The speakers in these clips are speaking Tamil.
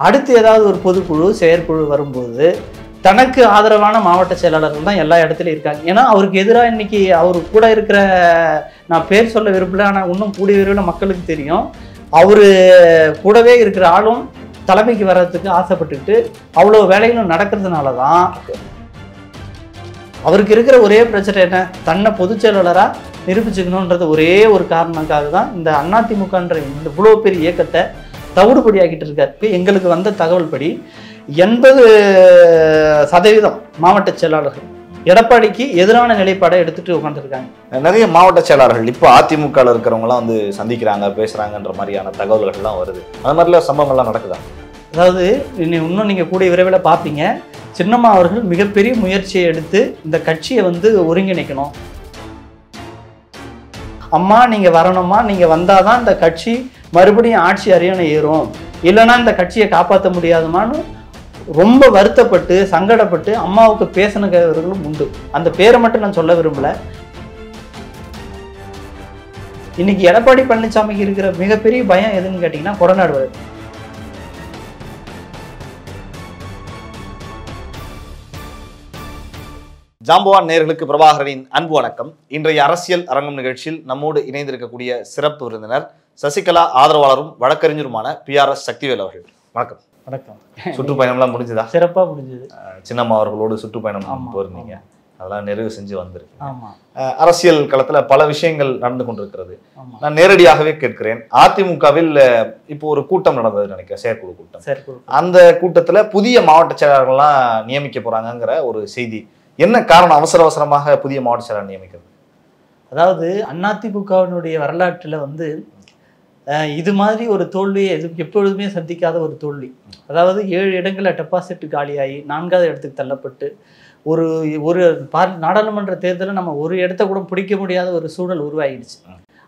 அடுத்து ஏதாவது ஒரு பொதுக்குழு செயற்குழு வரும்போது தனக்கு ஆதரவான மாவட்ட செயலாளர்கள் தான் எல்லா இடத்துலையும் இருக்காங்க. ஏன்னா அவருக்கு எதிராக இன்னைக்கு அவரு கூட இருக்கிற, நான் பேர் சொல்ல விரும்பல, ஆனால் இன்னும் கூடிய விரைவில் மக்களுக்கு தெரியும், அவரு கூடவே இருக்கிற ஆளும் தலைமைக்கு வர்றதுக்கு ஆசைப்பட்டுக்கிட்டு அவ்வளோ வேலைகளும் நடக்கிறதுனால தான் அவருக்கு இருக்கிற ஒரே பிரச்சனை என்ன, தன்னை பொதுச் செயலாளராக நிரூபிச்சுக்கணுன்றது ஒரே ஒரு காரணத்துக்காக தான் இந்த அதிமுகன்ற இந்த இவ்வளோ பெரிய இயக்கத்தை தவிடுபடியாக்கிட்டு இருக்காரு. எங்களுக்கு வந்த தகவல் படி 80% மாவட்ட செயலாளர்கள் எடப்பாடிக்கு எதிரான நிலைப்பாடை எடுத்துட்டு உட்காந்துருக்காங்க. நிறைய மாவட்ட செயலாளர்கள் இப்போ அதிமுக இருக்கிறவங்களாம் வந்து சந்திக்கிறாங்க, பேசுறாங்கன்ற மாதிரியான தகவல்கள்லாம் வருது. அந்த மாதிரிலாம் சம்பவங்கள்லாம் நடக்குதா? அதாவது இன்னும் நீங்கள் கூடிய விரைவில் பார்ப்பீங்க, சின்னம்மா அவர்கள் மிகப்பெரிய முயற்சியை எடுத்து இந்த கட்சியை வந்து ஒருங்கிணைக்கணும். அம்மா நீங்கள் வரணுமா, நீங்கள் வந்தால் தான் இந்த கட்சி மறுபடியும் ஆட்சி அரியணை ஏறும், இல்லைன்னா இந்த கட்சியை காப்பாற்ற முடியாதுமான்னு ரொம்ப வருத்தப்பட்டு சங்கடப்பட்டு அம்மாவுக்கு பேசினவர்களும் உண்டு. அந்த பேரை மட்டும் நான் சொல்ல விரும்பல. இன்னைக்கு எடப்பாடி பழனிசாமிக்கு இருக்கிற மிகப்பெரிய பயம் எதுன்னு கேட்டிங்கன்னா கொடநாடு வழக்கு. ஜாம்பவான் நேயர்களுக்கு பிரபாகரனின் அன்பு வணக்கம். இன்றைய அரசியல் அரங்கம் நிகழ்ச்சியில் நம்மோடு இணைந்திருக்கக்கூடிய சிறப்பு விருந்தினர் சசிகலா ஆதரவாளரும் வழக்கறிஞருமான PRS சக்திவேல் அவர்கள். வணக்கம். வணக்கம். சுற்றுப்பயணம்லாம் முடிஞ்சுதா? சிறப்பாக முடிஞ்சது. சின்னம்மா அவர்களோடு சுற்றுப்பயணம் போயிருந்தீங்க, அதெல்லாம் நிறைவு செஞ்சு வந்திருக்கு. அரசியல் களத்துல பல விஷயங்கள் நடந்து கொண்டிருக்கிறது. நான் நேரடியாகவே கேட்கிறேன், அதிமுகவில் இப்போ ஒரு கூட்டம் நடந்தது நினைக்கிறேன், செயற்குழு கூட்டம். அந்த கூட்டத்துல புதிய மாவட்ட செயலாளர்கள்லாம் நியமிக்க போறாங்கிற ஒரு செய்தி. என்ன காரணம் அவசர அவசரமாக புதிய மாவட்ட செயலாளர் நியமிக்கிறது? அதாவது அதிமுகவினுடைய வரலாற்றில் வந்து இது மாதிரி ஒரு தோல்வியை எப்பொழுதுமே சந்திக்காத ஒரு தோல்வி. அதாவது 7 இடங்களில் டெபாசிட் காலியாகி 4வது இடத்துக்கு தள்ளப்பட்டு ஒரு ஒரு நாடாளுமன்ற தேர்தலில் நம்ம ஒரு இடத்த கூட பிடிக்க முடியாத ஒரு சூழல் உருவாகிடுச்சு.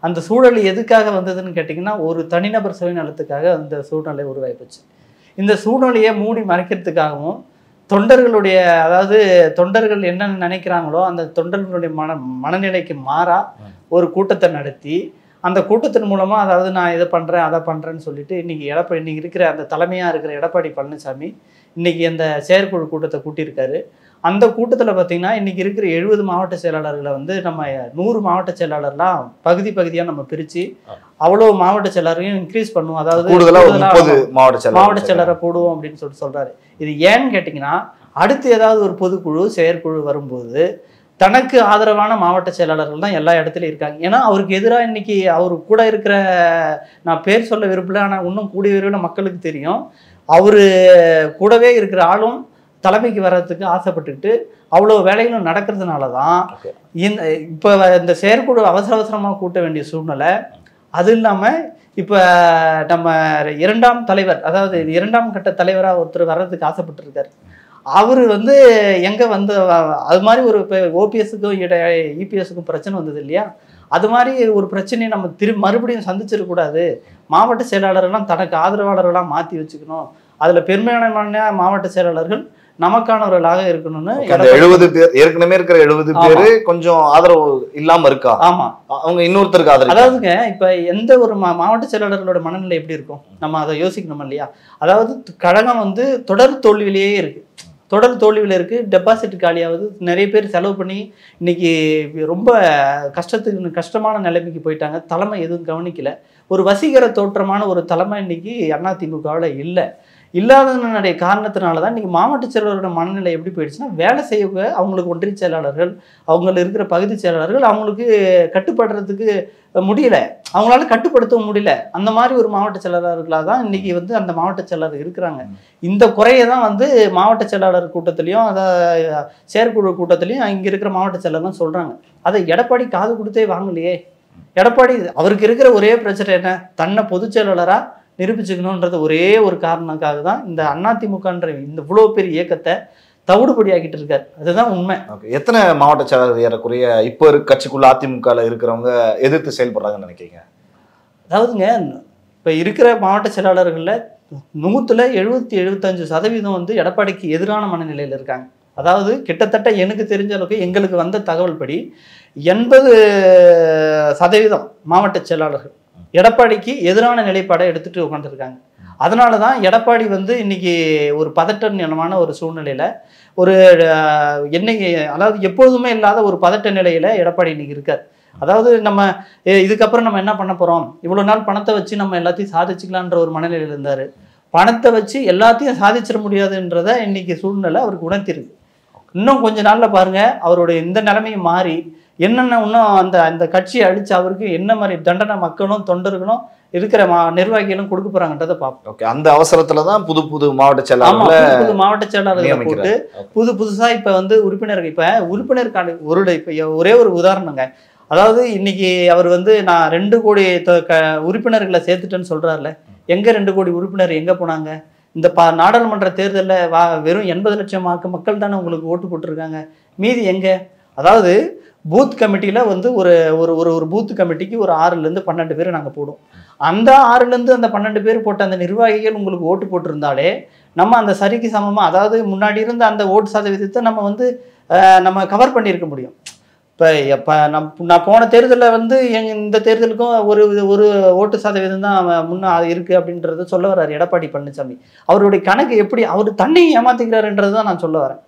அந்த சூழல் எதுக்காக வந்ததுன்னு கேட்டிங்கன்னா, ஒரு தனிநபர் சுயநலத்துக்காக அந்த சூழ்நிலை உருவாகி போச்சு. இந்த சூழ்நிலையை மூடி மறைக்கிறதுக்காகவும் தொண்டர்களுடைய, அதாவது தொண்டர்கள் என்ன நினைக்கிறாங்களோ அந்த தொண்டர்களுடைய மனநிலைக்கு மாறா ஒரு கூட்டத்தை நடத்தி, அந்த கூட்டத்தின் மூலமாக, அதாவது நான் இதை பண்ணுறேன் அதை பண்ணுறேன்னு சொல்லிட்டு இன்னைக்கு இருக்கிற அந்த தலைமையாக இருக்கிற எடப்பாடி பழனிசாமி இன்னைக்கு அந்த செயற்குழு கூட்டத்தை கூட்டியிருக்காரு. அந்த கூட்டத்தில் பார்த்தீங்கன்னா இன்னைக்கு இருக்கிற 70 மாவட்ட செயலாளர்களை வந்து நம்ம 100 மாவட்ட செயலாளர்லாம் பகுதியாக நம்ம பிரித்து அவ்வளோ மாவட்ட செயலாளரையும் இன்க்ரீஸ் பண்ணுவோம். அதாவது மாவட்ட செயலரை போடுவோம் அப்படின்னு சொல்றாரு. இது ஏன்னு கேட்டிங்கன்னா, அடுத்து ஏதாவது ஒரு பொதுக்குழு செயற்குழு வரும்போது தனக்கு ஆதரவான மாவட்ட செயலாளர்கள் தான் எல்லா இடத்துலையும் இருக்காங்க. ஏன்னா அவருக்கு எதிராக இன்னைக்கு அவரு கூட இருக்கிற, நான் பேர் சொல்ல விரும்பல, ஆனால் இன்னும் கூடிய விரைவில் மக்களுக்கு தெரியும், அவரு கூடவே இருக்கிற ஆளும் தலைமைக்கு வர்றதுக்கு ஆசைப்பட்டுக்கிட்டு அவ்வளோ வேலைகளும் நடக்கிறதுனால தான் இப்போ இந்த செயற்குழு அவசரமாக கூட்ட வேண்டிய சூழ்நிலை. அது இல்லாமல் இப்போ நம்ம 2ஆம் தலைவர், அதாவது 2ஆம் கட்ட தலைவராக ஒருத்தர் வர்றதுக்கு ஆசைப்பட்டுருக்காரு. அவர் வந்து எங்கே வந்து அது மாதிரி ஒரு இப்போ ஓபிஎஸ்க்கும் இபிஎஸ்க்கும் பிரச்சனை வந்தது இல்லையா, அது மாதிரி ஒரு பிரச்சனையை நம்ம மறுபடியும் சந்திச்சிடக்கூடாது. மாவட்ட செயலாளர்கள்லாம் தனக்கு ஆதரவாளர்களாக மாற்றி வச்சுக்கணும், அதில் பெரும்பாலான மாவட்ட செயலாளர்கள் நமக்கானவர்களாக இருக்கணும்னு 70 பேர் ஏற்கனவே இருக்கிற 70 பேரு கொஞ்சம் ஆதரவு இல்லாம இருக்கா? ஆமா, அவங்க இன்னொருத்தருக்கு ஆதரவு. அதாவதுங்க இப்ப எந்த ஒரு மாவட்ட செயலாளர்களோட மனநிலை எப்படி இருக்கும் நம்ம அதை யோசிக்கணும் இல்லையா. அதாவது கழகம் வந்து தொடர் தோல்வியிலேயே இருக்கு, தொடர் தோல்வியில் இருக்கு, டெபாசிட் காலியாவது, நிறைய பேர் செலவு பண்ணி இன்னைக்கு ரொம்ப கஷ்டமான நிலைமைக்கு போயிட்டாங்க. தலைமை எதுவும் கவனிக்கல. ஒரு வசீகர தோற்றமான ஒரு தலைமை இன்னைக்கு அதிமுகவில் இல்லை. இல்லாதனுடைய காரணத்தினால தான் இன்றைக்கி மாவட்ட செயலாளரோட மனநிலை எப்படி போயிடுச்சுன்னா, வேலை செய்ய அவங்களுக்கு ஒன்றிய செயலாளர்கள், அவங்களுக்கு இருக்கிற பகுதி செயலாளர்கள் அவங்களுக்கு கட்டுப்படுறதுக்கு முடியல, அவங்களால கட்டுப்படுத்தவும் முடியல. அந்த மாதிரி ஒரு மாவட்ட செயலாளர்களாக தான் இன்றைக்கி வந்து அந்த மாவட்ட செயலாளர் இருக்கிறாங்க. இந்த குறையை தான் வந்து மாவட்ட செயலாளர் கூட்டத்திலையும் அதை செயற்குழு கூட்டத்திலையும் இங்கே இருக்கிற மாவட்ட செயலாளர் சொல்கிறாங்க. அதை எடப்பாடி காது கொடுத்தே வாங்கலையே. எடப்பாடி அவருக்கு இருக்கிற ஒரே பிரச்சனை என்ன, தன்னை பொதுச் செயலாளராக நிரூபிச்சுக்கணுன்றது ஒரே ஒரு காரணத்துக்காக தான் இந்த அதிமுகன்ற இந்த இவ்வளோ பெரிய இயக்கத்தை தவிடுபடியாக்கிட்டு இருக்காரு. அதுதான் உண்மை. எத்தனை மாவட்ட செயலாளர் ஏறக்குறைய இப்போ கட்சிக்குள்ள அதிமுகவில் இருக்கிறவங்க எதிர்த்து செயல்படுறாங்கன்னு நினைக்கிறீங்க? அதாவதுங்க இப்போ இருக்கிற மாவட்ட செயலாளர்களில் 100-75% வந்து எடப்பாடிக்கு எதிரான மனநிலையில் இருக்காங்க. அதாவது கிட்டத்தட்ட எனக்கு தெரிஞ்ச அளவுக்கு எங்களுக்கு வந்த தகவல் படி 80% மாவட்ட செயலாளர்கள் எடப்பாடிக்கு எதிரான நிலைப்பாடை எடுத்துட்டு உட்காந்துருக்காங்க. அதனால தான் எடப்பாடி வந்து இன்னைக்கு ஒரு பதட்டமான ஒரு சூழ்நிலையில ஒரு என்னைக்கு அதாவது எப்போதுமே இல்லாத ஒரு பதட்ட நிலையில எடப்பாடி இன்னைக்கு இருக்கார். அதாவது நம்ம இதுக்கப்புறம் நம்ம என்ன பண்ண போறோம், இவ்வளவு நாள் பணத்தை வச்சு நம்ம எல்லாத்தையும் சாதிச்சுக்கலான்ற ஒரு மனநிலையில் இருந்தாரு. பணத்தை வச்சு எல்லாத்தையும் சாதிச்சிட முடியாதுன்றத இன்னைக்கு சூழ்நிலை அவருக்கு உணர்த்திருக்கு. இன்னும் கொஞ்ச நாள்ல பாருங்க அவருடைய இந்த நிலைமையை மாறி என்னென்ன இன்னும் அந்த கட்சியை அழிச்சு அவருக்கு என்ன மாதிரி தண்டனை மக்களும் தொண்டர்களும் இருக்கிற நிர்வாகிகளும் கொடுக்க போறாங்கன்றதை பார்ப்போம். ஓகே, அந்த அவசரத்துல தான் புது மாவட்ட செயலாளர்களை புது மாவட்ட செயலாளர்களை போட்டு புதுசா இப்ப வந்து உறுப்பினர்கள் இப்ப உறுப்பினருக்கான இப்ப ஒரே ஒரு உதாரணங்க. அதாவது இன்னைக்கு அவர் வந்து நான் 2 கோடி உறுப்பினர்களை சேர்த்துட்டேன்னு சொல்றாருல, எங்க 2 கோடி உறுப்பினர் எங்க போனாங்க? இந்த நாடாளுமன்ற தேர்தலில் வெறும் 80 லட்சம் மக்கள் தானே உங்களுக்கு ஓட்டு போட்டிருக்காங்க, மீதி எங்க? அதாவது பூத் கமிட்டியில் வந்து ஒரு ஒரு ஒரு பூத் கமிட்டிக்கு ஒரு 6லேருந்து 12 பேர் நாங்கள் போடுவோம். அந்த 6லேருந்து அந்த 12 பேர் போட்ட அந்த நிர்வாகிகள் உங்களுக்கு ஓட்டு போட்டிருந்தாலே நம்ம அந்த சரிக்கு சமமாக, அதாவது முன்னாடி இருந்த அந்த ஓட்டு சதவீதத்தை நம்ம வந்து நம்ம கவர் பண்ணியிருக்க முடியும். இப்போ நான் போன தேர்தலில் வந்து இந்த தேர்தலுக்கும் ஒரு ஓட்டு சதவீதம் தான் முன்னே இருக்குது அப்படின்றத சொல்ல வர்றாரு எடப்பாடி பழனிசாமி. அவருடைய கணக்கு எப்படி அவர் தண்ணி ஏமாத்திக்கிறாருன்றது தான் நான் சொல்ல வரேன்.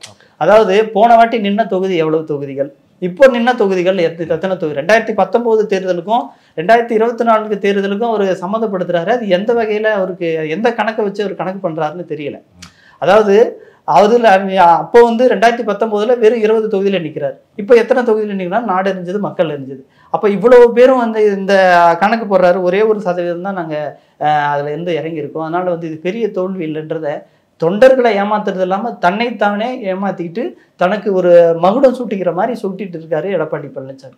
அதாவது போன வாட்டி நின்ன தொகுதி எவ்வளவு தொகுதிகள், இப்போ நின்ன தொகுதிகள் எத்தனை தொகுதி, 2019 தேர்தலுக்கும் 2024 தேர்தலுக்கும் அவர் சம்மந்தப்படுத்துறாரு. அது எந்த வகையில் அவருக்கு எந்த கணக்கை வச்சு அவர் கணக்கு பண்ணுறாருன்னு தெரியல. அதாவது அதில் அப்போ வந்து 2019 வெறும் 20 தொகுதியில் நிற்கிறார். இப்போ எத்தனை தொகுதியில் நிற்கிறார்? நாடு எரிஞ்சது, மக்கள் எரிஞ்சது. அப்போ இவ்வளவு பேரும் வந்து இந்த கணக்கு போடுறாரு. ஒரே ஒரு சதவீதம் தான் நாங்கள் அதில் இருந்து இறங்கியிருக்கோம். அதனால் வந்து இது பெரிய தோல்வி இல்லைன்றத தொண்டர்களை ஏமாத்துறது இல்லாமல் தன்னைத்தானே ஏமாத்திக்கிட்டு தனக்கு ஒரு மகுடம் சூட்டிக்கிற மாதிரி சூட்டிட்டு இருக்காரு எடப்பாடி பழனிசாமி.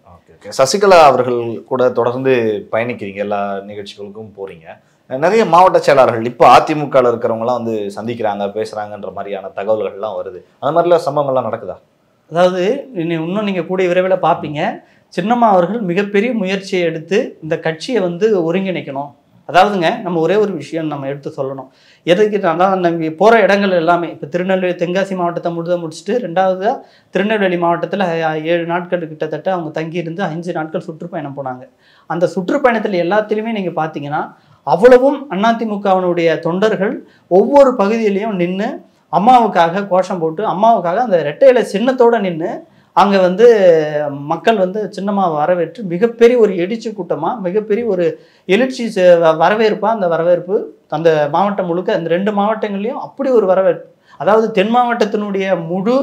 சசிகலா அவர்கள் கூட தொடர்ந்து பயணிக்கிறீங்க, எல்லா நிகழ்ச்சிகளுக்கும் போறீங்க. நிறைய மாவட்ட செயலாளர்கள் இப்போ அதிமுகவில் இருக்கிறவங்கலாம் வந்து சந்திக்கிறாங்க, பேசுறாங்கன்ற மாதிரியான தகவல்கள்லாம் வருது. அந்த மாதிரிலாம் சம்பவங்கள்லாம் நடக்குதா? அதாவது இன்னும் நீங்கள் கூடிய விரைவில் பார்ப்பீங்க, சின்னம்மா அவர்கள் மிகப்பெரிய முயற்சியை எடுத்து இந்த கட்சியை வந்து ஒருங்கிணைக்கணும். அதாவதுங்க நம்ம ஒரே ஒரு விஷயம் நம்ம எடுத்து சொல்லணும். எதுக்கு நம்ம போகிற இடங்கள் எல்லாமே இப்போ திருநெல்வேலி தென்காசி மாவட்டத்தை முடிச்சுட்டு 2வதாக திருநெல்வேலி மாவட்டத்தில் 7 நாட்கள் கிட்டத்தட்ட அவங்க தங்கியிருந்து 5 நாட்கள் சுற்றுப்பயணம் போனாங்க. அந்த சுற்றுப்பயணத்தில் எல்லாத்திலுமே நீங்கள் பார்த்தீங்கன்னா அவ்வளவும் அதிமுகவினுடைய தொண்டர்கள் ஒவ்வொரு பகுதியிலையும் நின்று அம்மாவுக்காக கோஷம் போட்டு அம்மாவுக்காக அந்த இரட்டை இலை சின்னத்தோடு நின்று அங்கே வந்து மக்கள் வந்து சின்னம்மாவை வரவேற்று மிகப்பெரிய ஒரு எழுச்சி கூட்டமாக மிகப்பெரிய ஒரு எழுச்சி வரவேற்பாக அந்த வரவேற்பு அந்த மாவட்டம் முழுக்க அந்த 2 மாவட்டங்கள்லையும் அப்படி ஒரு வரவேற்பு. அதாவது தென் மாவட்டத்தினுடைய முழு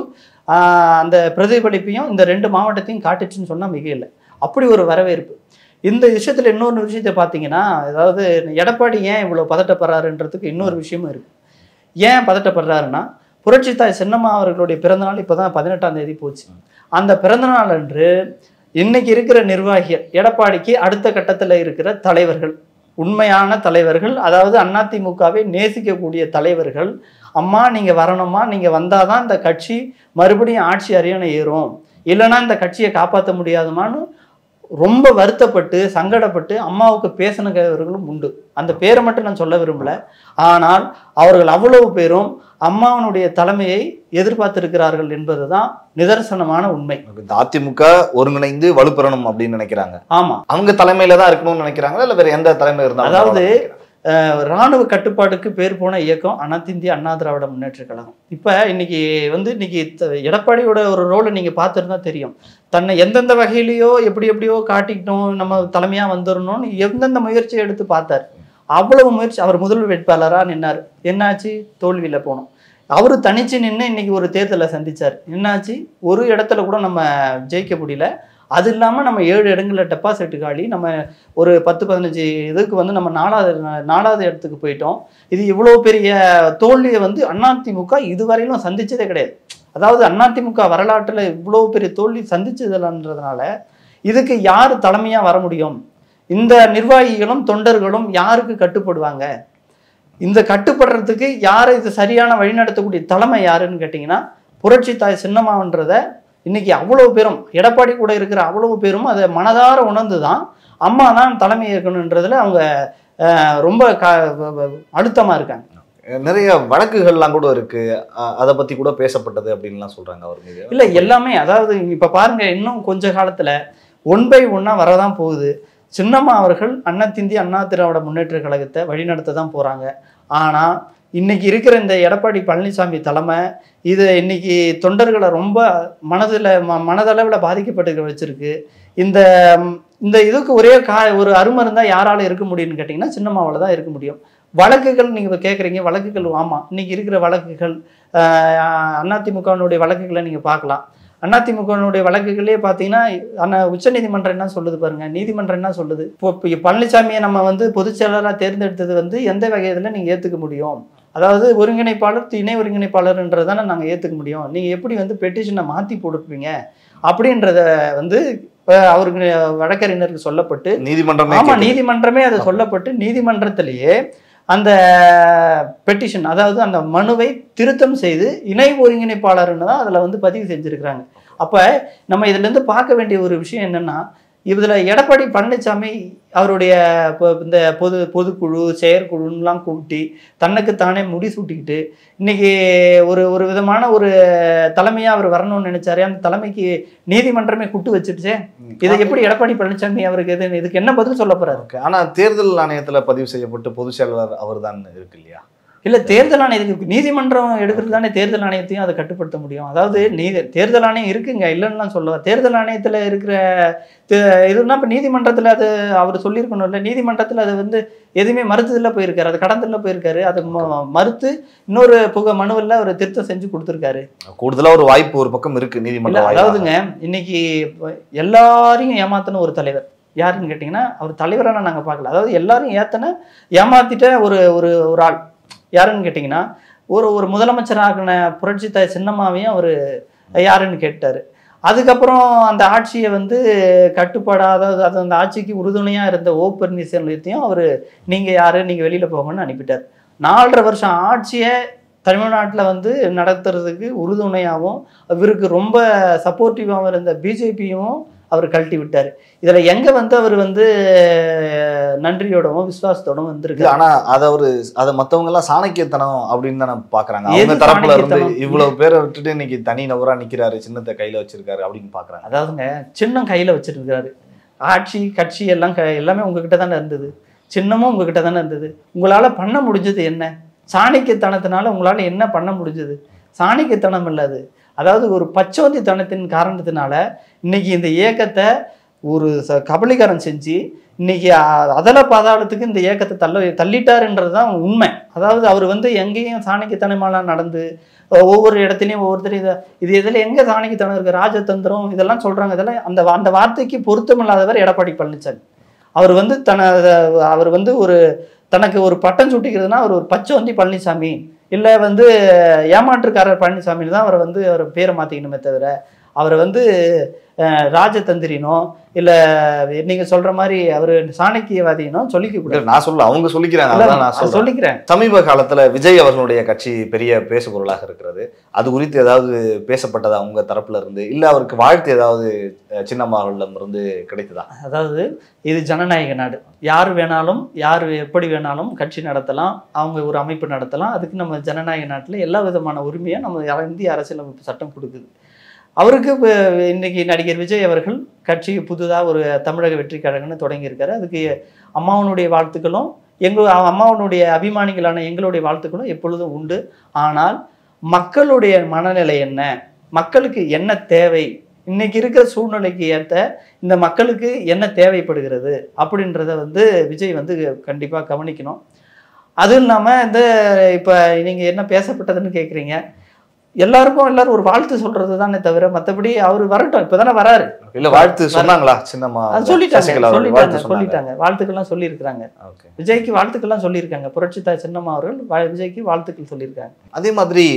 அந்த பிரதிபலிப்பையும் இந்த 2 மாவட்டத்தையும் காட்டுச்சுன்னு சொன்னால் மிக இல்லை, அப்படி ஒரு வரவேற்பு. இந்த விஷயத்தில் இன்னொரு விஷயத்தை பார்த்தீங்கன்னா, அதாவது எடப்பாடி ஏன் இவ்வளோ பதட்டப்படுறாருன்றதுக்கு இன்னொரு விஷயமும் இருக்குது. ஏன் பதட்டப்படுறாருன்னா, புரட்சித்தாய் சின்னம்மா அவர்களுடைய பிறந்தநாள் இப்போ தான் 18ஆம் தேதி போச்சு. அந்த பிறந்தநாள் அன்று இன்னைக்கு இருக்கிற நிர்வாகிகள் எடப்பாடிக்கு அடுத்த கட்டத்தில் இருக்கிற தலைவர்கள், உண்மையான தலைவர்கள், அதாவது அதிமுகவை நேசிக்கக்கூடிய தலைவர்கள், அம்மா நீங்கள் வரணுமா, நீங்கள் வந்தால் தான் இந்த கட்சி மறுபடியும் ஆட்சி அரியணை ஏறும், இல்லைன்னா இந்த கட்சியை காப்பாற்ற முடியாதுமான்னு ரொம்ப வருத்தப்பட்டு சங்கடப்பட்டு அம்மாவுக்கு பேசினவர்களும் உண்டு. அந்த பேரை மட்டும் நான் சொல்ல விரும்பல. ஆனால் அவர்கள் அவ்வளவு பேரும் அம்மாவனுடைய தலைமையை எதிர்பார்த்திருக்கிறார்கள் என்பதுதான் நிதர்சனமான உண்மை. அதிமுக ஒருங்கிணைந்து வலுப்பெறணும் அப்படின்னு நினைக்கிறாங்க. ஆமா, அவங்க தலைமையில தான் இருக்கணும்னு நினைக்கிறாங்க, இல்ல வேற எந்த தலைமை இருந்தாலும்? அதாவது இராணுவ கட்டுப்பாட்டுக்கு பேர் போன இயக்கம் அனைத்து இந்திய அண்ணா திராவிட முன்னேற்ற கழகம். இப்போ இன்னைக்கு எடப்பாடியோட ஒரு ரோலை நீங்க பார்த்துருந்தா தெரியும். தன்னை எந்தெந்த வகையிலையோ எப்படியோ காட்டிக்கிட்டோம், நம்ம தலைமையா வந்துடணும்னு எந்தெந்த முயற்சியை எடுத்து பார்த்தார். அவ்வளவு முயற்சி. அவர் முதல்வர் வேட்பாளராக நின்னார், என்னாச்சு? தோல்வியில் போனோம். அவரு தனிச்சு நின்று இன்னைக்கு ஒரு தேர்தலை சந்திச்சார், என்னாச்சு? ஒரு இடத்துல கூட நம்ம ஜெயிக்க முடியல. அது இல்லாமல் நம்ம 7 இடங்களில் டெபாசிட் காலி, நம்ம ஒரு 10-15 இதுக்கு வந்து நம்ம 4வது இடத்துக்கு போயிட்டோம். இது இவ்வளோ பெரிய தோல்வியை வந்து அதிமுக இதுவரையிலும் சந்திச்சதே கிடையாது. அதாவது அதிமுக வரலாற்றில் இவ்வளோ பெரிய தோல்வி சந்திச்சதுன்றதுனால இதுக்கு யார் தலைமையாக வர முடியும்? இந்த நிர்வாகிகளும் தொண்டர்களும் யாருக்கு கட்டுப்படுவாங்க? இந்த கட்டுப்படுறதுக்கு யாரை இது சரியான வழிநடத்தக்கூடிய தலைமை யாருன்னு கேட்டிங்கன்னா, புரட்சி தாய் சின்னம்மான்றத இன்னைக்கு அவ்வளவு பேரும் எடப்பாடி கூட இருக்கிற அவ்வளவு பேரும் அதை மனதார உணர்ந்து தான் அம்மா தான் தலைமை ஏற்கணுன்றதுல அவங்க ரொம்ப அழுத்தமா இருக்காங்க. நிறைய வழக்குகள்லாம் கூட இருக்கு, அதை பத்தி கூட பேசப்பட்டது அப்படின்லாம் சொல்றாங்க அவர் மீது. இல்ல எல்லாமே, அதாவது இப்ப பாருங்க, இன்னும் கொஞ்ச காலத்துல 1 by 1 வரதான் போகுது. சின்னம்மா அவர்கள் அனைத்து இந்திய அண்ணா திராவிட முன்னேற்ற கழகத்தை வழிநடத்த தான் போறாங்க. ஆனால் இன்னைக்கு இருக்கிற இந்த எடப்பாடி பழனிசாமி தலைமை இது இன்னைக்கு தொண்டர்களை ரொம்ப மனதளவில் பாதிக்கப்பட்டு வச்சிருக்கு. இந்த இந்த இதுக்கு ஒரே ஒரு அருமருந்தா யாரால இருக்க முடியும்னு கேட்டிங்கன்னா சின்னம்மாவால் தான் இருக்க முடியும். வழக்குகள் நீங்கள் கேட்குறீங்க, வழக்குகள் ஆமாம் இன்னைக்கு இருக்கிற வழக்குகள் அதிமுகவினுடைய வழக்குகளை நீங்கள் பார்க்கலாம். அதிமுகவினுடைய வழக்குகளே பார்த்தீங்கன்னா உச்சநீதிமன்றம் என்ன சொல்லுது பாருங்க, நீதிமன்றம் என்ன சொல்லுது. இப்போ பழனிசாமியை நம்ம பொதுச் செயலராக தேர்ந்தெடுத்தது எந்த வகையில் நீங்கள் ஏற்றுக்க முடியும்? அதாவது ஒருங்கிணைப்பாளர் இணை ஒருங்கிணைப்பாளர்ன்றதானே நாங்கள் ஏற்றுக்க முடியும். நீங்கள் எப்படி பெட்டிஷனை மாற்றி போட்டுருப்பீங்க அப்படின்றத அவருக்கு வழக்கறிஞருக்கு சொல்லப்பட்டு நீதிமன்றமே அதை சொல்லப்பட்டு நீதிமன்றத்திலேயே அந்த பெட்டிஷன் அதாவது அந்த மனுவை திருத்தம் செய்து இணை ஒருங்கிணைப்பாளர்னு தான் அதில் பதிவு செஞ்சுருக்கிறாங்க. அப்போ நம்ம இதுலேருந்து பார்க்க வேண்டிய ஒரு விஷயம் என்னென்னா, இதில் எடப்பாடி பழனிசாமி அவருடைய இந்த பொதுக்குழு செயற்குழுலாம் கூட்டி தன்னுக்குத்தானே முடிசூட்டிக்கிட்டு இன்னைக்கு ஒரு விதமான ஒரு தலைமையாக அவர் வரணும்னு நினைச்சாரு. அந்த தலைமைக்கு நீதிமன்றமே கூட்டு வச்சுடுச்சே. இதை எப்படி எடப்பாடி பழனிசாமி அவருக்கு இதுக்கு என்ன பதில் சொல்ல போறாரு? ஆனால் தேர்தல் ஆணையத்தில் பதிவு செய்யப்பட்டு பொதுச் செயலாளர் அவர் தான் இருக்கு இல்லையா? இல்லை, தேர்தல் ஆணையத்துக்கு நீதிமன்றம் எடுக்கிறது தானே தேர்தல் ஆணையத்தையும் அதை கட்டுப்படுத்த முடியும். அதாவது தேர்தல் ஆணையம் இருக்குங்க, இல்லைன்னுலாம் சொல்லுவார். தேர்தல் ஆணையத்தில் இருக்கிற இதுனா இப்போ நீதிமன்றத்தில் அது அவர் சொல்லியிருக்கணும் இல்லை. நீதிமன்றத்தில் அது எதுவுமே மறுத்ததில் போயிருக்காரு, அது கடந்ததில் போயிருக்காரு. அதை மறுத்து இன்னொரு மனுவில் அவர் திருத்தம் செஞ்சு கொடுத்துருக்காரு. கூடுதலாக ஒரு வாய்ப்பு ஒரு பக்கம் இருக்கு நீதிமன்றம். அதாவதுங்க இன்னைக்கு எல்லாரையும் ஏமாத்தின ஒரு தலைவர் யாருன்னு கேட்டிங்கன்னா அவர் தலைவரான நாங்கள் பார்க்கல. அதாவது எல்லாரும் ஏமாத்திட்ட ஒரு ஆள் யாருன்னு கேட்டிங்கன்னா ஒரு முதலமைச்சராகின புரட்சி தாய் சின்னம்மாவையும் அவர் யாருன்னு கேட்டார். அதுக்கப்புறம் அந்த ஆட்சியை கட்டுப்பாடாக அதாவது அந்த ஆட்சிக்கு உறுதுணையாக இருந்த ஓ பன்னீர்செல்வத்தையும் அவர் நீங்கள் யார், நீங்கள் வெளியில் போங்கன்னு அனுப்பிட்டார். 4.5 வருஷம் ஆட்சியை தமிழ்நாட்டில் நடத்துறதுக்கு உறுதுணையாகவும் இவருக்கு ரொம்ப சப்போர்ட்டிவாகவும் இருந்த பிஜேபியும் அவர் கழட்டி விட்டார். இதில் எங்கே அவர் நன்றியோடவும் விசுவாசத்தோடவும் வந்திருக்கு. ஆனால் அதை மற்றவங்க எல்லாம் சாணக்கியத்தனம் அப்படின்னு தானே பார்க்குறாங்க. அவங்க தரப்புல இருந்து இவ்வளவு பேரை விட்டுட்டு இன்னைக்கு தனி நபராக நிற்கிறாரு, சின்னத்தை கையில் வச்சிருக்காரு அப்படின்னு பார்க்குறாங்க. அதாவதுங்க சின்னம் கையில் வச்சிருக்காரு, ஆட்சி கட்சி எல்லாமே உங்ககிட்ட தானே இருந்தது, சின்னமும் உங்ககிட்ட தானே இருந்தது. உங்களால் பண்ண முடிஞ்சது என்ன? சாணக்கியத்தனத்தினால உங்களால் என்ன பண்ண முடிஞ்சது? சாணக்கியத்தனம் இல்லாது, அதாவது ஒரு பச்சோந்தித்தனத்தின் காரணத்தினால இன்னைக்கு இந்த இயக்கத்தை ஒரு கபலீகரம் செஞ்சு இன்னைக்கு அதல பாதாளத்துக்கு இந்த இயக்கத்தை தள்ளிட்டாருன்றது தான் உண்மை. அதாவது அவர் எங்கேயும் சாணக்கியத்தனமாலாம் நடந்து ஒவ்வொரு இடத்துலையும் ஒவ்வொருத்தரையும் இது இதில் எங்கே சாணக்கியத்தனம் இருக்குது, ராஜதந்திரம் இதெல்லாம் சொல்கிறாங்க. இதெல்லாம் அந்த வார்த்தைக்கு பொருத்தமில்லாதவர் எடப்பாடி பழனிசாமி. அவர் அவர் தனக்கு ஒரு பட்டம் சூட்டிக்கிறதுனா அவர் ஒரு பச்சோந்தி பழனிசாமி இல்லை ஏமாற்றுக்காரர் பழனிசாமின்னு தான் அவரை அவர் பேரை மாற்றிக்கணுமே தவிர அவரை ராஜதந்திரினோ இல்லை நீங்கள் சொல்கிற மாதிரி அவர் சாணக்கியவாதினோ சொல்லிக்க கூடாது. நான் சொல்ல அவங்க சொல்லிக்கிறேன். சமீப காலத்தில் விஜய் அவர்களுடைய கட்சி பெரிய பேசு பொருளாக இருக்கிறது. அது குறித்து ஏதாவது பேசப்பட்டதா அவங்க தரப்புல இருந்து, இல்லை அவருக்கு வாழ்த்து ஏதாவது சின்னம்மாவிடம் இருந்து கிடைத்ததா? அதாவது இது ஜனநாயக நாடு, யார் வேணாலும் யார் எப்படி வேணாலும் கட்சி நடத்தலாம், அவங்க ஒரு அமைப்பு நடத்தலாம். அதுக்கு நம்ம ஜனநாயக நாட்டில் எல்லா விதமான உரிமையும் நம்ம இந்திய அரசியலமைப்பு சட்டம் கொடுக்குது. அவருக்கு இன்னைக்கு நடிகர் விஜய் அவர்கள் கட்சி புதுதாக ஒரு தமிழக வெற்றி கழகம்னு தொடங்கியிருக்காரு. அதுக்கு அம்மாவனுடைய வாழ்த்துக்களும் அம்மாவனுடைய அபிமானிகளான எங்களுடைய வாழ்த்துக்களும் எப்பொழுதும் உண்டு. ஆனால் மக்களுடைய மனநிலை என்ன, மக்களுக்கு என்ன தேவை, இன்னைக்கு இருக்கிற சூழ்நிலைக்கு ஏற்ற இந்த மக்களுக்கு என்ன தேவைப்படுகிறது அப்படின்றத விஜய் கண்டிப்பாக கவனிக்கணும். அதுவும் இல்லாமல் இப்போ நீங்கள் என்ன பேசப்பட்டதுன்னு கேட்குறீங்க. எல்லாரும் ஒரு வாழ்த்து சொல்றது தானே தவிர மற்றபடி அவர் வரட்டும், இப்பதானே வராரு. இல்ல வாழ்த்து சொன்னாங்களா? சின்னம்மா சொல்லிட்டாங்க, வாழ்த்துக்கள்லாம் சொல்லியிருக்கிறாங்க. விஜய்க்கு வாழ்த்துக்கள்லாம் சொல்லியிருக்காங்க. புரட்சி தாய் சின்னம்மா அவர்கள் விஜய்க்கு வாழ்த்துக்கள் சொல்லியிருக்காங்க. அதே மாதிரி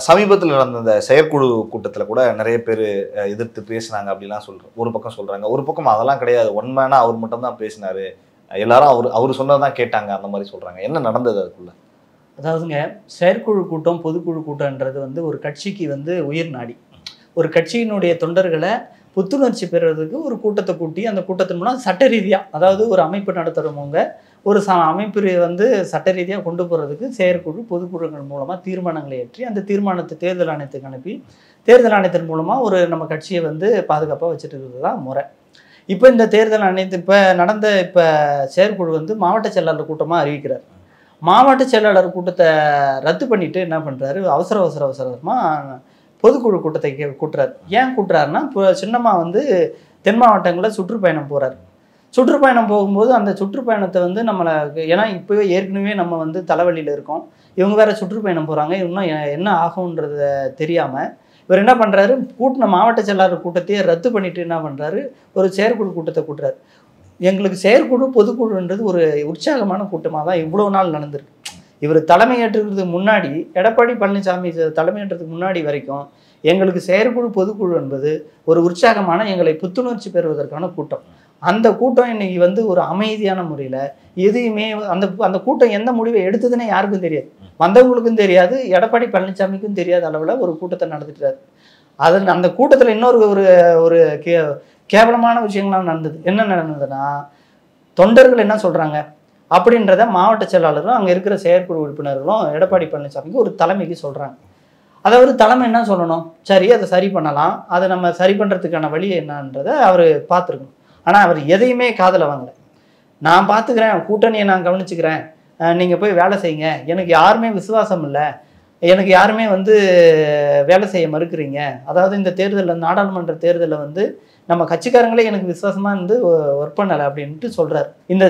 சமீபத்தில் நடந்த இந்த செயற்குழு கூட்டத்துல கூட நிறைய பேர் எதிர்த்து பேசினாங்க அப்படிலாம் ஒரு பக்கம் சொல்றாங்க. ஒரு பக்கம் அதெல்லாம் கிடையாது, ஒன்மேனா அவர் மட்டும் தான் பேசினாரு, எல்லாரும் அவர் சொன்னதான் கேட்டாங்க, அந்த மாதிரி சொல்றாங்க. என்ன நடந்தது அதுக்குள்ள? அதாவதுங்க செயற்குழு கூட்டம் பொதுக்குழு கூட்டம்ன்றது ஒரு கட்சிக்கு உயிர் நாடி. ஒரு கட்சியினுடைய தொண்டர்களை புத்துணர்ச்சி பெறுறதுக்கு ஒரு கூட்டத்தை கூட்டி அந்த கூட்டத்தின் மூலம் சட்ட ரீதியாக, அதாவது ஒரு அமைப்பு நடத்துகிறவங்க ஒரு அமைப்பு சட்ட ரீதியாக கொண்டு போகிறதுக்கு செயற்குழு பொதுக்குழுக்கள் மூலமாக தீர்மானங்களை ஏற்றி அந்த தீர்மானத்தை தேர்தல் ஆணையத்துக்கு அனுப்பி தேர்தல் ஆணையத்தின் மூலமாக நம்ம கட்சியை பாதுகாப்பாக வச்சுட்டு இருக்கிறது தான் முறை. இப்போ இந்த தேர்தல் ஆணையத்து இப்போ நடந்த செயற்குழு மாவட்ட செயலாளர் கூட்டமாக அறிவிக்கிறார். மாவட்ட செயலாளர் கூட்டத்தை ரத்து பண்ணிட்டு என்ன பண்ணுறாரு, அவசரமாக பொதுக்குழு கூட்டத்தை கூட்டுறாரு. ஏன் கூட்டுறாருன்னா, இப்போ சின்னம்மா வந்து தென் மாவட்டங்களில் சுற்றுப்பயணம் போகிறார். சுற்றுப்பயணம் போகும்போது அந்த சுற்றுப்பயணத்தை வந்து நம்மளை, ஏன்னா இப்போவே ஏற்கனவே நம்ம வந்து தலைவலியில் இருக்கோம், இவங்க வேற சுற்றுப்பயணம் போகிறாங்க, இன்னும் என்ன ஆகும்ன்றத தெரியாமல் இவர் என்ன பண்ணுறாரு, கூட்டின மாவட்ட செயலாளர் கூட்டத்தையே ரத்து பண்ணிட்டு என்ன பண்ணுறாரு, ஒரு செயற்குழு கூட்டத்தை கூட்டுறாரு. எங்களுக்கு செயற்குழு பொதுக்குழுன்றது ஒரு உற்சாகமான கூட்டமாக தான் இவ்வளோ நாள் நடந்திருக்கு. இவர் தலைமையேற்றதுக்கு முன்னாடி, எடப்பாடி பழனிசாமி தலைமையேற்றதுக்கு முன்னாடி வரைக்கும் எங்களுக்கு செயற்குழு பொதுக்குழு என்பது ஒரு உற்சாகமான, எங்களை புத்துணர்ச்சி பெறுவதற்கான கூட்டம். அந்த கூட்டம் இன்னைக்கு வந்து ஒரு அமைதியான முறையில் எதையுமே அந்த கூட்டம் எந்த முடிவை எடுத்ததுன்னே யாருக்கும் தெரியாது, வந்தவங்களுக்கும் தெரியாது, எடப்பாடி பழனிசாமிக்கும் தெரியாத அளவில் ஒரு கூட்டத்தை நடத்திட்டாரு. அந்த கூட்டத்தில் இன்னொரு ஒரு கேவலமான விஷயங்கள்லாம் நடந்தது. என்ன நடந்ததுன்னா, தொண்டர்கள் என்ன சொல்கிறாங்க அப்படின்றத மாவட்ட செயலாளரும் அங்கே இருக்கிற செயற்குழு உறுப்பினர்களும் எடப்பாடி பழனிசாமிக்கு ஒரு தலைமைக்கு சொல்கிறாங்க. அதாவது தலைமை என்ன சொல்லணும், சரி அதை சரி பண்ணலாம், அதை நம்ம சரி பண்ணுறதுக்கான வழி என்னன்றதை அவர் பார்த்துருக்கணும். ஆனால் அவர் எதையுமே காதில் வாங்கலை. நான் பார்த்துக்கிறேன், கூட்டணியை நான் கவனிச்சுக்கிறேன், நீங்கள் போய் வேலை செய்யுங்க, எனக்கு யாருமே விசுவாசம் இல்லை, எனக்கு யாருமே வந்து வேலை செய்ய மறுக்கிறீங்க, அதாவது இந்த தேர்தலில், நாடாளுமன்ற தேர்தலில் வந்து நம்ம கட்சிக்காரங்களே எனக்கு விசுவாசமாக இருந்து ஒர்க் பண்ணலை அப்படின்ட்டு சொல்கிறார். இந்த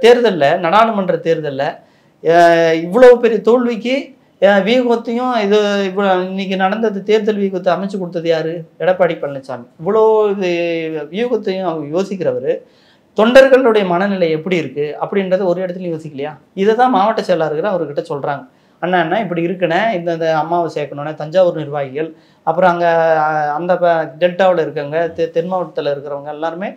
தேர்தலில், நாடாளுமன்ற தேர்தலில் இவ்வளோ பெரிய தோல்விக்கு வியூகத்தையும் இவ்வளோ இன்னைக்கு நடந்தது, தேர்தல் வியூகத்தை அமைச்சு கொடுத்தது யார், எடப்பாடி பழனிசாமி. இவ்வளோ வியூகத்தையும் அவங்க யோசிக்கிறவர், தொண்டர்களுடைய மனநிலை எப்படி இருக்குது அப்படின்றத ஒரு இடத்துலையும் யோசிக்கலையா? இதை தான் மாவட்ட செயலாளர்கள் அவர்கிட்ட சொல்கிறாங்க. அண்ணா இப்படி இருக்குண்ணே, இந்த அம்மாவை சேர்க்கணுன்னே, தஞ்சாவூர் நிர்வாகிகள், அப்புறம் அங்கே அந்த டெல்டாவில் இருக்கவங்க, தென் மாவட்டத்தில் இருக்கிறவங்க எல்லாருமே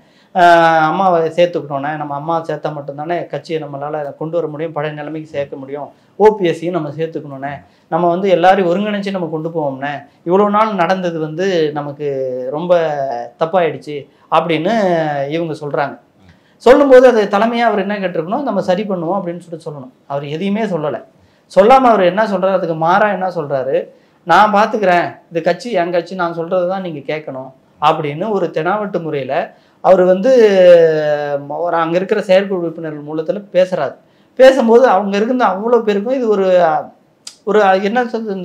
அம்மாவை சேர்த்துக்கணுன்னே, நம்ம அம்மாவை சேர்த்தா மட்டும்தானே கட்சியை நம்மளால் கொண்டு வர முடியும், பழைய நிலைமைக்கு சேர்க்க முடியும், ஓபிஎஸ்சியும் நம்ம சேர்த்துக்கணுன்னே, நம்ம வந்து எல்லாரையும் ஒருங்கிணைச்சு நம்ம கொண்டு போவோம்னே, இவ்வளோ நாள் நடந்தது வந்து நமக்கு ரொம்ப தப்பாயிடுச்சு அப்படின்னு இவங்க சொல்கிறாங்க. சொல்லும்போது அது தலைமையாக அவர் என்ன கேட்டிருக்கணும், நம்ம சரி பண்ணுவோம் அப்படின்னு சொல்லணும். அவர் எதையுமே சொல்லலை. சொல்லாமல் அவர் என்ன சொல்கிறார், அதுக்கு மாறாக என்ன சொல்கிறாரு, நான் பார்த்துக்கிறேன், இது கட்சி என் கட்சி, நான் சொல்கிறது தான் நீங்கள் கேட்கணும் அப்படின்னு ஒரு தெனாவட்டு முறையில் அவர் வந்து அங்கே இருக்கிற செயற்குழு உறுப்பினர்கள் மூலத்தில் பேசுகிறாரு. பேசும்போது அவங்க இருக்கிற அவ்வளோ பேருக்கும் இது ஒரு என்ன சொல்றது,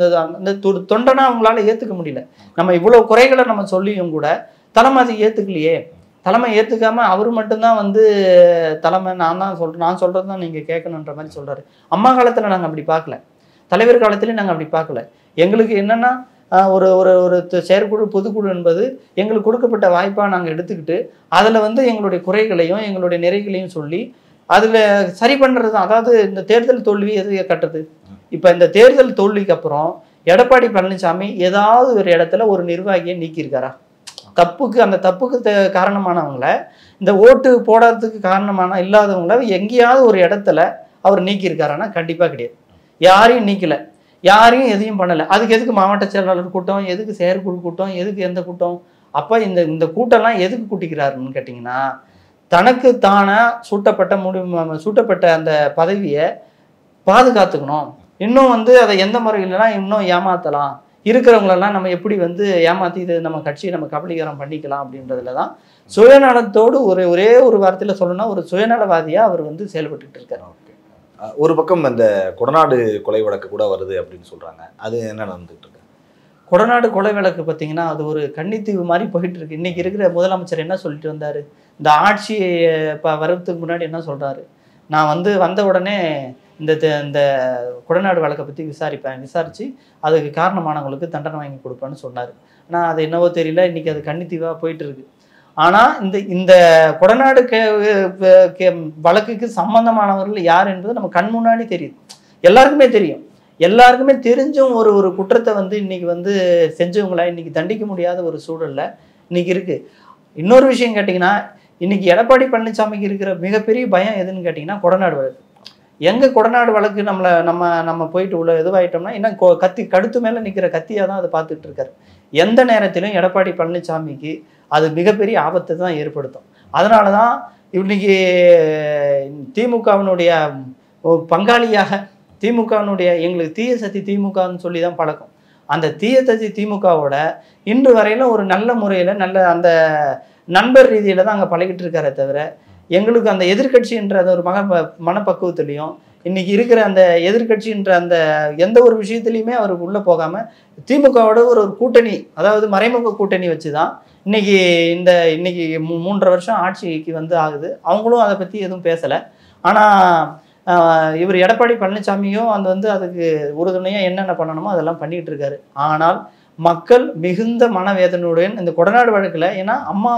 இந்த தொண்டனா அவங்களால ஏற்றுக்க முடியல. நம்ம இவ்வளோ குறைகளை நம்ம சொல்லியும் கூட தலைமை அதை ஏற்றுக்கலையே. தலைமை ஏற்றுக்காமல் அவர் மட்டும்தான் வந்து தலைமை, நான் சொல்கிறது தான் நீங்கள் கேட்கணுன்ற மாதிரி சொல்கிறாரு. அம்மா காலத்தில் நாங்கள் அப்படி பார்க்கல, தலைவர் காலத்துலேயும் நாங்கள் அப்படி பார்க்கல. எங்களுக்கு என்னென்னா, ஒரு ஒரு ஒரு செயற்குழு பொதுக்குழு என்பது எங்களுக்கு கொடுக்கப்பட்ட வாய்ப்பாக நாங்கள் எடுத்துக்கிட்டு அதில் வந்து எங்களுடைய குறைகளையும் எங்களுடைய நிறைகளையும் சொல்லி அதில் சரி பண்ணுறது தான். அதாவது இந்த தேர்தல் தோல்வி எது கட்டுறது, இப்போ இந்த தேர்தல் தோல்விக்கு அப்புறம் எடப்பாடி பழனிசாமி ஏதாவது ஒரு இடத்துல ஒரு நிர்வாகியை நீக்கியிருக்காரா? அந்த தப்புக்கு காரணமானவங்கள, இந்த ஓட்டு போடுறதுக்கு காரணமான இல்லாதவங்கள எங்கேயாவது ஒரு இடத்துல அவர் நீக்கியிருக்காரான்னா கண்டிப்பாக கிடையாது. யாரையும் நீக்கலை, யாரையும் எதையும் பண்ணலை. அதுக்கு எதுக்கு மாவட்ட செயலாளர் கூட்டம், எதுக்கு செயற்குழு கூட்டம், எதுக்கு எந்த கூட்டம்? அப்போ இந்த கூட்டம்லாம் எதுக்கு கூட்டிக்கிறாருன்னு கேட்டிங்கன்னா, தனக்கு தானாக சூட்டப்பட்ட அந்த பதவியை பாதுகாத்துக்கணும், இன்னும் வந்து அதை எந்த முறையிலலாம் இன்னும் ஏமாற்றலாம், இருக்கிறவங்களெல்லாம் நம்ம எப்படி வந்து ஏமாற்றி இது நம்ம கட்சியை நம்ம கபலீகரம் பண்ணிக்கலாம் அப்படின்றதுல தான் சுயநலத்தோடு ஒரே ஒரு வார்த்தையில் சொல்லணும்னா ஒரு சுயநலவாதியாக அவர் வந்து செயல்பட்டு இருக்காரு. ஒரு பக்கம் இந்த கொடநாடு கொலை வழக்கு கூட வருது அப்படின்னு சொல்றாங்க, அது என்ன நடந்துட்டு இருக்கு? கொடநாடு கொலை வழக்கு பார்த்தீங்கன்னா அது ஒரு கன்னித்தீவு மாதிரி போயிட்டு இருக்கு. இன்னைக்கு இருக்கிற முதலமைச்சர் என்ன சொல்லிட்டு வந்தாரு, இந்த ஆட்சி வர்றதுக்கு முன்னாடி என்ன சொல்றாரு, நான் வந்து வந்த உடனே இந்த கொடநாடு வழக்கை பற்றி விசாரித்து அதுக்கு காரணமானவங்களுக்கு தண்டனை வாங்கி கொடுப்பேன்னு சொன்னார். ஆனால் அது என்னவோ தெரியல, இன்றைக்கி அது கன்னித்தீவாக போயிட்டு இருக்கு. ஆனால் இந்த கொடநாடு வழக்குக்கு சம்பந்தமானவர்கள் யார் என்பது நம்ம கண் முன்னாடி தெரியுது, எல்லாருக்குமே தெரியும். எல்லாருக்குமே தெரிஞ்சும் ஒரு குற்றத்தை வந்து இன்னைக்கு வந்து செஞ்சவங்கள இன்னைக்கு தண்டிக்க முடியாத ஒரு சூழல்ல இன்னைக்கு இருக்கு. இன்னொரு விஷயம் கேட்டிங்கன்னா, இன்னைக்கு எடப்பாடி பழனிசாமிக்கு இருக்கிற மிகப்பெரிய பயம் எதுன்னு கேட்டிங்கன்னா கொடநாடு வழக்கு. எங்கே கொடநாடு வழக்கு நம்ம போயிட்டு உள்ள இதுவாயிட்டோம்னா இன்னும் கடுத்து மேலே நிற்கிற கத்தியாக தான் அதை பார்த்துட்டு இருக்காரு. எந்த நேரத்திலும் எடப்பாடி பழனிசாமிக்கு அது மிகப்பெரிய ஆபத்தை தான் ஏற்படுத்தும். அதனால தான் இன்னைக்கு திமுகவினுடைய பங்காளியாக திமுகவினுடைய எங்களுக்கு தீய சக்தி திமுகன்னு சொல்லி தான் பழக்கம். அந்த தீய சக்தி திமுகவோட இன்று வரையிலும் ஒரு நல்ல முறையில் நல்ல அந்த நண்பர் ரீதியில் தான் அங்கே பழகிட்டு இருக்காரே தவிர, எங்களுக்கு அந்த எதிர்கட்சின்ற ஒரு மனப்பக்குவத்திலையும் இன்னைக்கு இருக்கிற அந்த எதிர்க்கட்சின்ற அந்த எந்த ஒரு விஷயத்துலையுமே அவர் உள்ளே போகாமல் திமுகவோட ஒரு கூட்டணி, அதாவது மறைமுக கூட்டணி வச்சு தான் இன்னைக்கு 3.5 வருஷம் ஆட்சிக்கு வந்து ஆகுது. அவங்களும் அதை பற்றி எதுவும் பேசலை. ஆனால் இவர் எடப்பாடி பழனிசாமியும் அதுக்கு உறுதுணையாக என்னென்ன பண்ணணுமோ அதெல்லாம் பண்ணிகிட்டு இருக்காரு. ஆனால் மக்கள் மிகுந்த மனவேதனையுடன் இந்த கொடநாடு வழக்கில், ஏன்னா அம்மா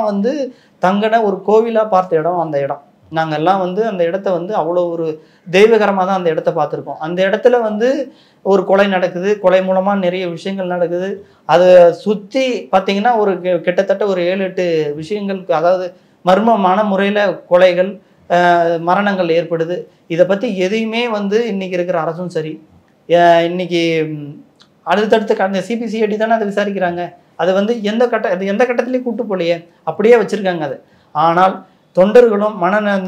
தங்கன ஒரு கோவிலாக பார்த்த இடம் அந்த இடம். நாங்கள்லாம் அந்த இடத்த அவ்வளோ ஒரு தெய்வகரமாக தான் அந்த இடத்த பார்த்துருக்கோம். அந்த இடத்துல ஒரு கொலை நடக்குது, கொலை மூலமாக நிறைய விஷயங்கள் நடக்குது. அதை சுற்றி பார்த்தீங்கன்னா ஒரு கிட்டத்தட்ட ஒரு 7-8 விஷயங்கள், அதாவது மர்மமான முறையில் கொலைகள், மரணங்கள் ஏற்படுது. இதை பற்றி எதையுமே இன்னைக்கு இருக்கிற அரசும் சரி, இன்னைக்கு அடுத்தடுத்து அந்த சிபிசிஐடி தானே அதை விசாரிக்கிறாங்க. அது எந்த கட்டத்திலையும் கூட்டு போலையே, அப்படியே வச்சுருக்காங்க அது. ஆனால் தொண்டர்களும்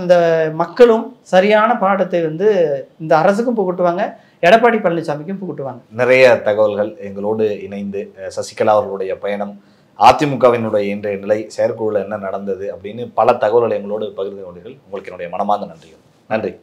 இந்த மக்களும் சரியான பாடத்தை இந்த அரசுக்கும் புகட்டுவாங்க, எடப்பாடி பழனிசாமிக்கும் புகட்டுவாங்க. நிறைய தகவல்கள் எங்களோடு இணைந்து சசிகலா அவர்களுடைய பயணம், அதிமுகவினுடைய இன்றைய நிலை, செயற்குழுவில் என்ன நடந்தது அப்படின்னு பல தகவல்களை எங்களோடு பகிர்ந்து கொண்டீர்கள். உங்களுக்கு என்னுடைய மனமார்ந்த நன்றிகள். நன்றி.